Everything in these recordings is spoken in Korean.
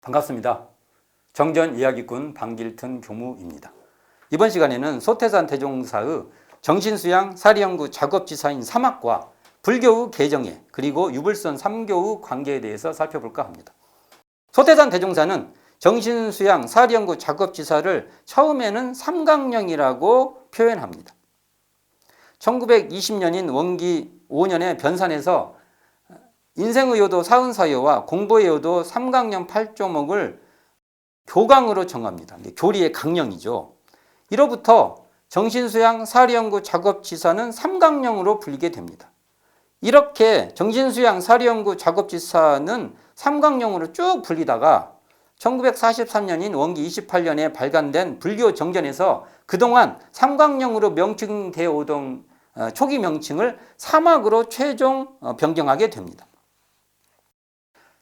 반갑습니다. 정전 이야기꾼 방길튼 교무입니다. 이번 시간에는 소태산 대종사의 정신수양 사리연구 작업지사인 사막과 불교의 개정에 그리고 유불선 3교의 관계에 대해서 살펴볼까 합니다. 소태산 대종사는 정신수양 사리연구 작업지사를 처음에는 삼강령이라고 표현합니다. 1920년인 원기 5년에 변산에서 인생의 요도 사은사여와 공부의 요도 삼강령 8조목을 교강으로 정합니다. 교리의 강령이죠. 이로부터 정신수양 사리연구 작업지사는 삼강령으로 불리게 됩니다. 이렇게 정신수양 사리연구 작업지사는 삼강령으로 쭉 불리다가 1943년인 원기 28년에 발간된 불교 정전에서 그동안 삼강령으로 명칭되어 오던 초기 명칭을 사막으로 최종 변경하게 됩니다.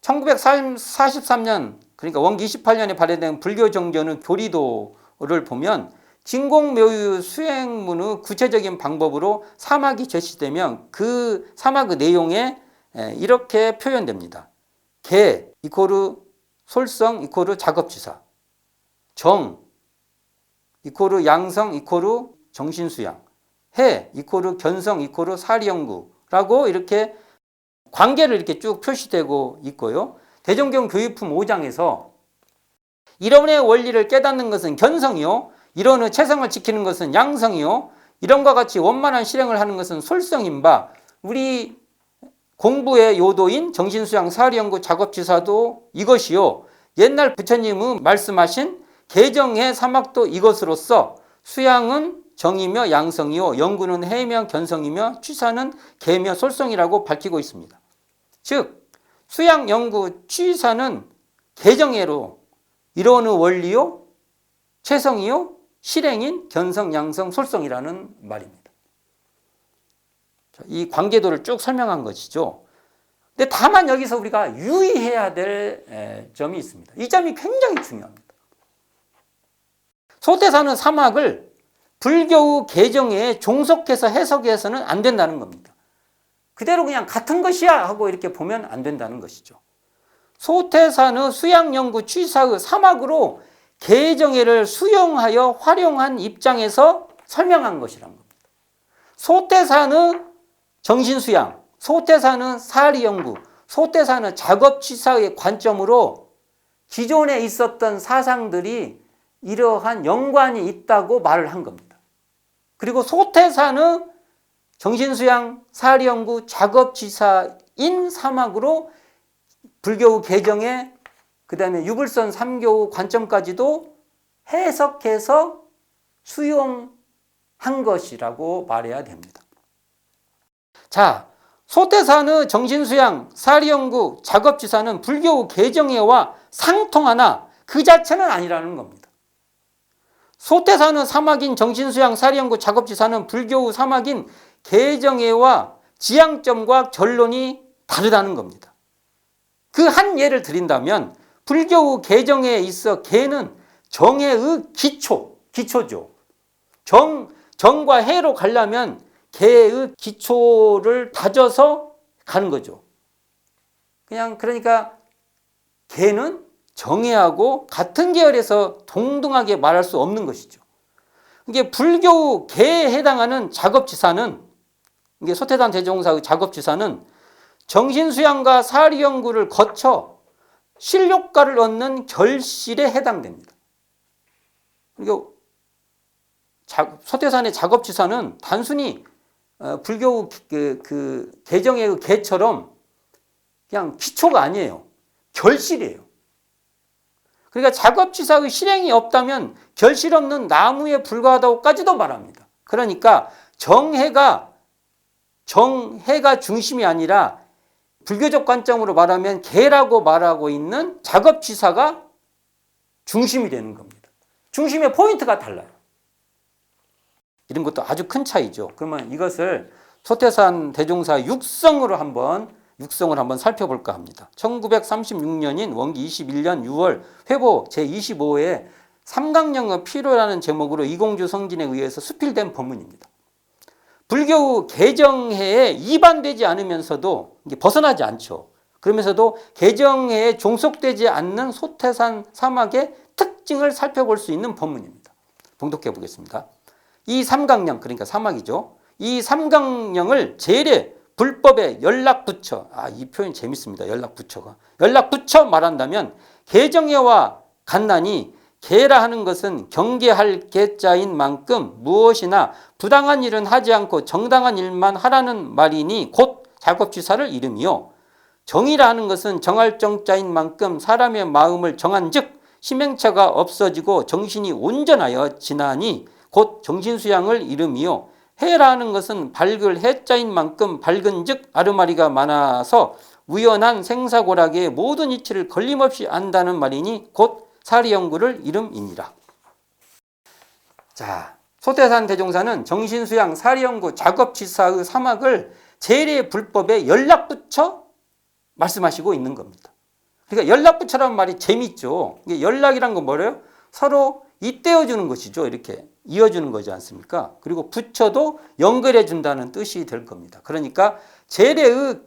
1943년 그러니까 원기 28년에 발행된 불교 정전의 교리도를 보면 진공묘유 수행문의 구체적인 방법으로 사막이 제시되면 그 사막의 내용에 이렇게 표현됩니다. 개 이코르 솔성 이코르 작업지사, 정 이코르 양성 이코르 정신수양, 해 이코르 견성 이코르 사리연구라고 이렇게 관계를 이렇게 쭉 표시되고 있고요. 대종경 교육품 5장에서 이론의 원리를 깨닫는 것은 견성이요, 이론의 체성을 지키는 것은 양성이요, 이론과 같이 원만한 실행을 하는 것은 솔성인 바 우리 공부의 요도인 정신수양 사리연구 작업지사도 이것이요, 옛날 부처님의 말씀하신 개정의 사막도 이것으로서 수양은 정이며 양성이요, 연구는 해며 견성이며 취사는 개며 솔성이라고 밝히고 있습니다. 즉 수양, 연구, 취사는 개정예로 이론의 원리요, 체성이요, 실행인 견성, 양성, 솔성이라는 말입니다. 이 관계도를 쭉 설명한 것이죠. 근데 다만 여기서 우리가 유의해야 될 점이 있습니다. 이 점이 굉장히 중요합니다. 소태사는 사막을 불교의 개정에 종속해서 해석해서는 안 된다는 겁니다. 그대로 그냥 같은 것이야 하고 이렇게 보면 안 된다는 것이죠. 소태산의 수양연구 취사의 사막으로 개정예를 수용하여 활용한 입장에서 설명한 것이란 겁니다. 소태산의 정신수양, 소태산의 사리연구, 소태산의 작업취사의 관점으로 기존에 있었던 사상들이 이러한 연관이 있다고 말을 한 겁니다. 그리고 소태산의 정신수양 사리연구 작업지사인 사막으로 불교의 개정에 그 다음에 유불선 3교의 관점까지도 해석해서 수용한 것이라고 말해야 됩니다. 자, 소태산의 정신수양 사리연구 작업지사는 불교의 개정예와 상통하나 그 자체는 아니라는 겁니다. 소태산의 사막인 정신수양 사리연구 작업지사는 불교의 사막인 개정예와 지향점과 결론이 다르다는 겁니다. 그 한 예를 드린다면 불교의 개정에 있어 개는 정해의 기초죠. 정과 해로 가려면 개의 기초를 다져서 가는 거죠. 그러니까 개는 정해하고 같은 계열에서 동등하게 말할 수 없는 것이죠. 이게 불교 개에 해당하는 작업지사는 이게 소태산 대종사의 작업지사는 정신수양과 사리연구를 거쳐 실효과를 얻는 결실에 해당됩니다. 그리고 소태산의 작업지사는 단순히 불교 그 개정의 개처럼 그냥 기초가 아니에요. 결실이에요. 그러니까 작업지사의 실행이 없다면 결실 없는 나무에 불과하다고까지도 말합니다. 그러니까 정해가 중심이 아니라 불교적 관점으로 말하면 개라고 말하고 있는 작업지사가 중심이 되는 겁니다. 중심의 포인트가 달라요. 이런 것도 아주 큰 차이죠. 그러면 이것을 소태산 대종사 육성을 한번 살펴볼까 합니다. 1936년인 원기 21년 6월 회보 제25호에 삼강령의 필요라는 제목으로 이공주 성진에 의해서 수필된 법문입니다. 불교 개정해에 이반되지 않으면서도 벗어나지 않죠. 그러면서도 개정해에 종속되지 않는 소태산 사막의 특징을 살펴볼 수 있는 본문입니다. 봉독해 보겠습니다. 이 삼강령, 그러니까 사막이죠. 이 삼강령을 제례 불법에 연락 붙여, 이 표현 재밌습니다. 연락 붙여가. 연락 붙여 말한다면 개정해와 갓난이 개라 하는 것은 경계할 개자인 만큼 무엇이나 부당한 일은 하지 않고 정당한 일만 하라는 말이니 곧 작업취사를 이름이요. 정이라 하는 것은 정할 정자인 만큼 사람의 마음을 정한 즉 심행차가 없어지고 정신이 온전하여 지나니 곧 정신수양을 이름이요. 해라 하는 것은 밝을 해자인 만큼 밝은 즉 아르마리가 많아서 우연한 생사고락의 모든 이치를 걸림없이 안다는 말이니 곧 사리연구를 이름이니라. 자, 소태산 대종사는 정신수양 사리연구 작업지사의 사막을 제례 불법에 연락 붙여 말씀하시고 있는 겁니다. 그러니까 연락 붙여라는 말이 재밌죠. 이게 연락이란 건 뭐래요? 서로 잇대어 주는 것이죠. 이렇게 이어주는 거지 않습니까? 그리고 붙여도 연결해 준다는 뜻이 될 겁니다. 그러니까 제례의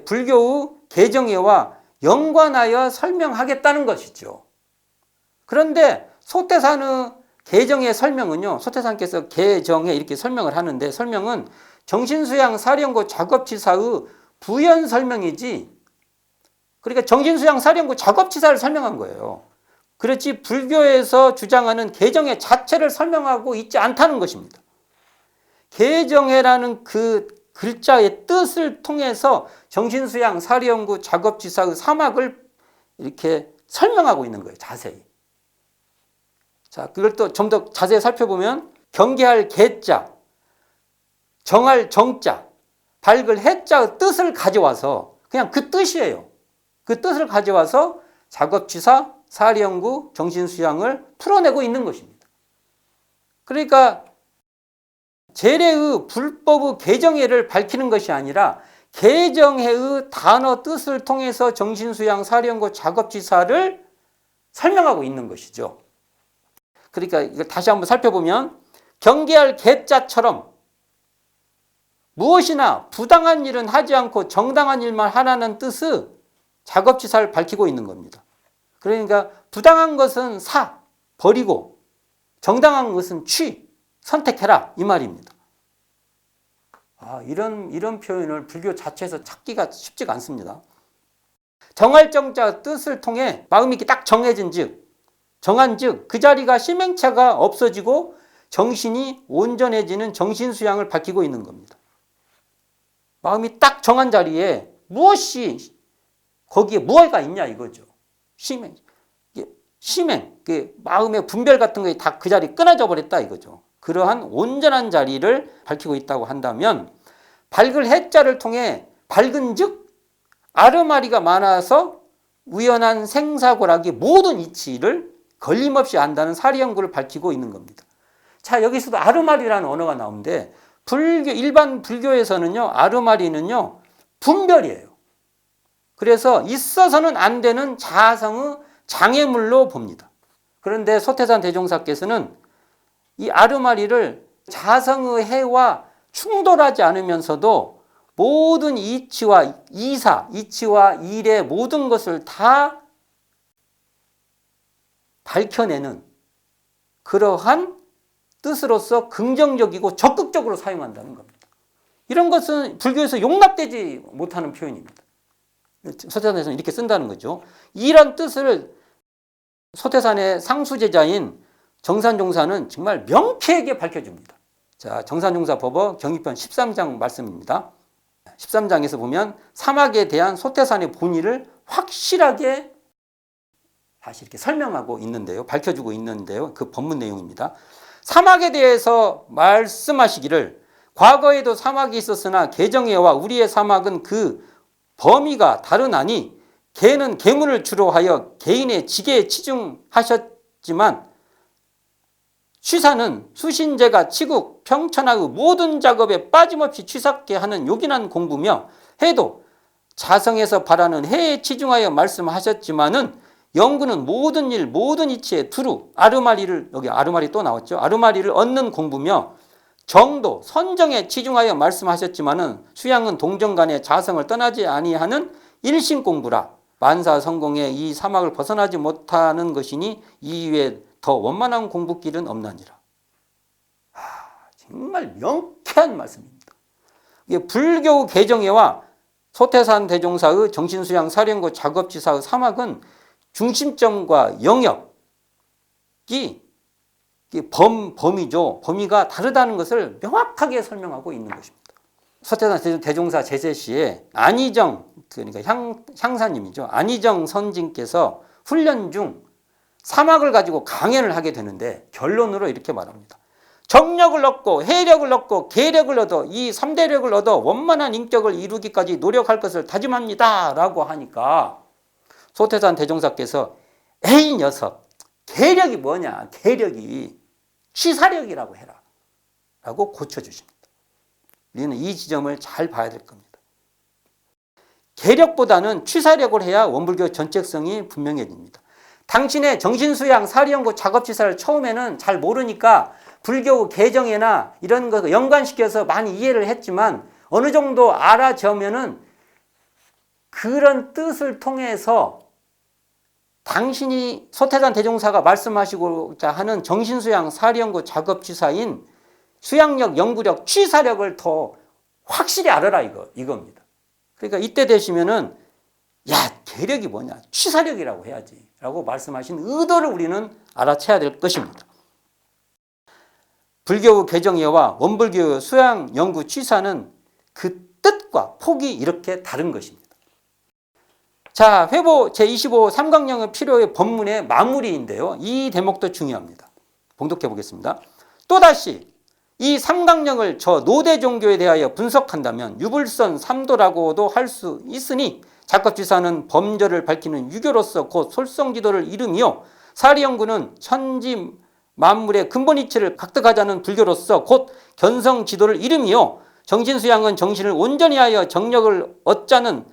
불교의 개정예와 연관하여 설명하겠다는 것이죠. 그런데 소태산의 개정의 설명은요, 소태산께서 개정에 이렇게 설명을 하는데 설명은 정신수양 사령고 작업치사의 부연 설명이지, 그러니까 정신수양 사령고 작업치사를 설명한 거예요. 그렇지 불교에서 주장하는 개정의 자체를 설명하고 있지 않다는 것입니다. 개정해라는 그 글자의 뜻을 통해서 정신수양 사리연구 작업지사의 사막을 이렇게 설명하고 있는 거예요. 자세히. 자, 그걸 또 좀 더 자세히 살펴보면 경계할 개자, 정할 정자, 밝을 해자의 뜻을 가져와서 그냥 그 뜻이에요. 그 뜻을 가져와서 작업지사, 사리연구, 정신수양을 풀어내고 있는 것입니다. 그러니까 제례의 불법의 개정해를 밝히는 것이 아니라 개정해의 단어 뜻을 통해서 정신수양, 사리연구, 작업지사를 설명하고 있는 것이죠. 그러니까 이걸 다시 한번 살펴보면 경계할 개자처럼 무엇이나 부당한 일은 하지 않고 정당한 일만 하라는 뜻의 작업지사를 밝히고 있는 겁니다. 그러니까 부당한 것은 사, 버리고 정당한 것은 취, 선택해라 이 말입니다. 이런 표현을 불교 자체에서 찾기가 쉽지가 않습니다. 정할 정자 뜻을 통해 마음이 이렇게 딱 정해진 즉, 정한 즉 그 자리가 심행차가 없어지고 정신이 온전해지는 정신수양을 밝히고 있는 겁니다. 마음이 딱 정한 자리에 무엇이 거기에 무엇가 있냐 이거죠. 심행, 그 마음의 분별 같은 게 다 그 자리에 끊어져 버렸다 이거죠. 그러한 온전한 자리를 밝히고 있다고 한다면 밝을 해자를 통해 밝은 즉 아르마리가 많아서 우연한 생사고락의 모든 이치를 걸림없이 안다는 사리연구를 밝히고 있는 겁니다. 자, 여기서도 아르마리라는 언어가 나오는데 일반 불교에서는요, 아르마리는요, 분별이에요. 그래서 있어서는 안 되는 자성의 장애물로 봅니다. 그런데 소태산 대종사께서는 이 아르마리를 자성의 해와 충돌하지 않으면서도 모든 이치와 이치와 일의 모든 것을 다 밝혀내는 그러한 뜻으로서 긍정적이고 적극적으로 사용한다는 겁니다. 이런 것은 불교에서 용납되지 못하는 표현입니다. 소태산에서는 이렇게 쓴다는 거죠. 이런 뜻을 소태산의 상수제자인 정산종사는 정말 명쾌하게 밝혀줍니다. 자, 정산종사 법어 경위편 13장 말씀입니다. 13장에서 보면 사막에 대한 소태산의 본의를 확실하게 다시 이렇게 설명하고 있는데요. 밝혀주고 있는데요. 그 법문 내용입니다. 사막에 대해서 말씀하시기를 과거에도 사막이 있었으나 개정해와 우리의 사막은 그 범위가 다르나니 개는 계문을 주로 하여 개인의 지계에 치중하셨지만 취사는 수신제가 치국, 평천하의 모든 작업에 빠짐없이 취삭게 하는 요긴한 공부며 해도 자성에서 바라는 해에 치중하여 말씀하셨지만은 연구는 모든 일, 모든 이치에 두루 아르마리를, 여기 아르마리 또 나왔죠. 아르마리를 얻는 공부며 정도, 선정에 치중하여 말씀하셨지만은 수양은 동정간의 자성을 떠나지 아니하는 일신 공부라 만사 성공의 이 사막을 벗어나지 못하는 것이니 이외에 더 원만한 공부길은 없나니라. 정말 명쾌한 말씀입니다. 이게 불교 개정회와 소태산 대종사의 정신수양 사령고 작업지사의 사막은 중심점과 영역이 범위죠. 범위가 다르다는 것을 명확하게 설명하고 있는 것입니다. 소태산 대종사 제세시에 안희정, 그러니까 향사님이죠. 안희정 선진께서 훈련 중 사막을 가지고 강연을 하게 되는데 결론으로 이렇게 말합니다. 정력을 얻고 해력을 얻고 계력을 얻어 이 3대력을 얻어 원만한 인격을 이루기까지 노력할 것을 다짐합니다 라고 하니까 소태산 대종사께서 에이 녀석 계력이 뭐냐, 계력이 취사력이라고 해라 라고 고쳐주십니다. 우리는 이 지점을 잘 봐야 될 겁니다. 계력보다는 취사력을 해야 원불교 전책성이 분명해집니다. 당신의 정신수양 사리연구 작업지사를 처음에는 잘 모르니까 불교 개정회나 이런 거 연관시켜서 많이 이해를 했지만 어느 정도 알아져면은 그런 뜻을 통해서 당신이 소태산 대종사가 말씀하시고자 하는 정신수양 사리연구 작업지사인 수양력, 연구력, 취사력을 더 확실히 알아라 이겁니다. 그러니까 이때 되시면은 야, 계력이 뭐냐? 취사력이라고 해야지 라고 말씀하신 의도를 우리는 알아채야 될 것입니다. 불교 개정회와 원불교 수양 연구 취사는 그 뜻과 폭이 이렇게 다른 것입니다. 자, 회보 제25 삼강령의 필요의 법문의 마무리인데요. 이 대목도 중요합니다. 봉독해 보겠습니다. 또다시 이 삼강령을 저 노대 종교에 대하여 분석한다면 유불선 삼도라고도 할 수 있으니 작업지사는 범절을 밝히는 유교로서 곧 솔성지도를 이루며 사리연구는 천지 만물의 근본 이치를 각득하자는 불교로서 곧 견성지도를 이루며 정신수양은 정신을 온전히 하여 정력을 얻자는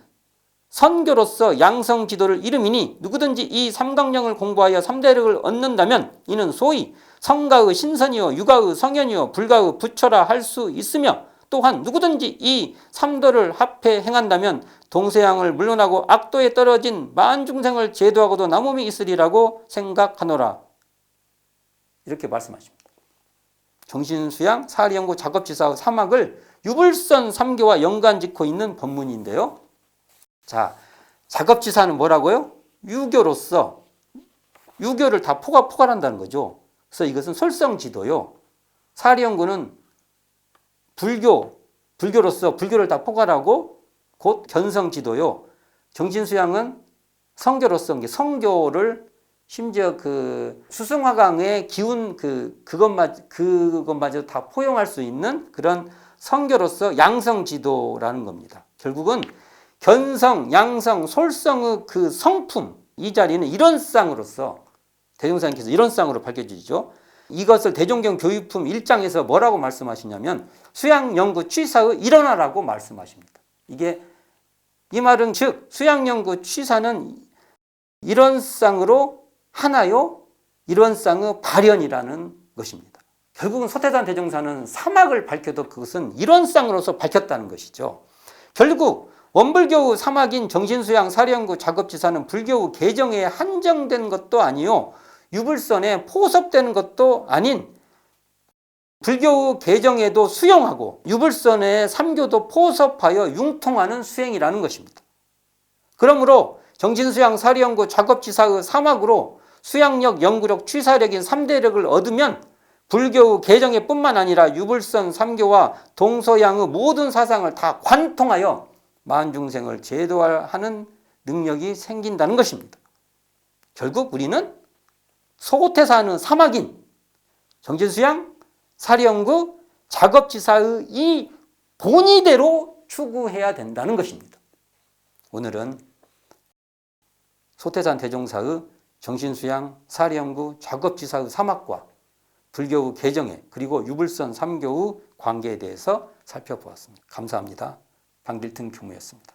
선교로서 양성지도를 이루미니 누구든지 이 삼강령을 공부하여 삼대력을 얻는다면 이는 소위 성가의 신선이요 육아의 성현이요 불가의 부처라 할 수 있으며 또한 누구든지 이 삼도를 합해 행한다면 동서양을 물러나고 악도에 떨어진 만중생을 제도하고도 남음이 있으리라고 생각하노라. 이렇게 말씀하십니다. 정신수양 사리연구 작업지사의 사막을 유불선 3교와 연관짓고 있는 법문인데요. 자, 작업지사는 뭐라고요? 유교로서 유교를 다 포괄한다는 거죠. 그래서 이것은 솔성지도요. 사리연구는 불교로서 불교를 다 포괄하고 곧 견성지도요. 정신수양은 성교로서 성교를 심지어 그 수승화강의 기운 그것마저 다 포용할 수 있는 그런 성교로서 양성지도라는 겁니다. 결국은 견성, 양성, 솔성의 그 성품 이 자리는 이론상으로서 대종사님께서 이론상으로 밝혀주시죠. 이것을 대종경 교육품 1장에서 뭐라고 말씀하시냐면 수양연구 취사의 일원화라고 말씀하십니다. 이 말은 즉 수양연구 취사는 이론상으로 하나요 이론상의 발현이라는 것입니다. 결국은 소태산 대종사는 사막을 밝혀도 그것은 이론상으로서 밝혔다는 것이죠. 결국 원불교의 사막인 정신수양 사리연구 작업지사는 불교의 개정에 한정된 것도 아니요 유불선에 포섭되는 것도 아닌 불교의 개정에도 수용하고 유불선의 삼교도 포섭하여 융통하는 수행이라는 것입니다. 그러므로 정신수양 사리연구 작업지사의 사막으로 수양력, 연구력, 취사력인 3대력을 얻으면 불교의 개정에 뿐만 아니라 유불선 삼교와 동서양의 모든 사상을 다 관통하여 만중생을 제도하는 능력이 생긴다는 것입니다. 결국 우리는 소고태사는 사막인 정신수양 사리연구 작업지사의 이 본의대로 추구해야 된다는 것입니다. 오늘은 소태산 대종사의 정신수양 사리연구 작업지사의 사막과 불교의 개정에 그리고 유불선 삼교의 관계에 대해서 살펴보았습니다. 감사합니다. 방길튼 교무였습니다.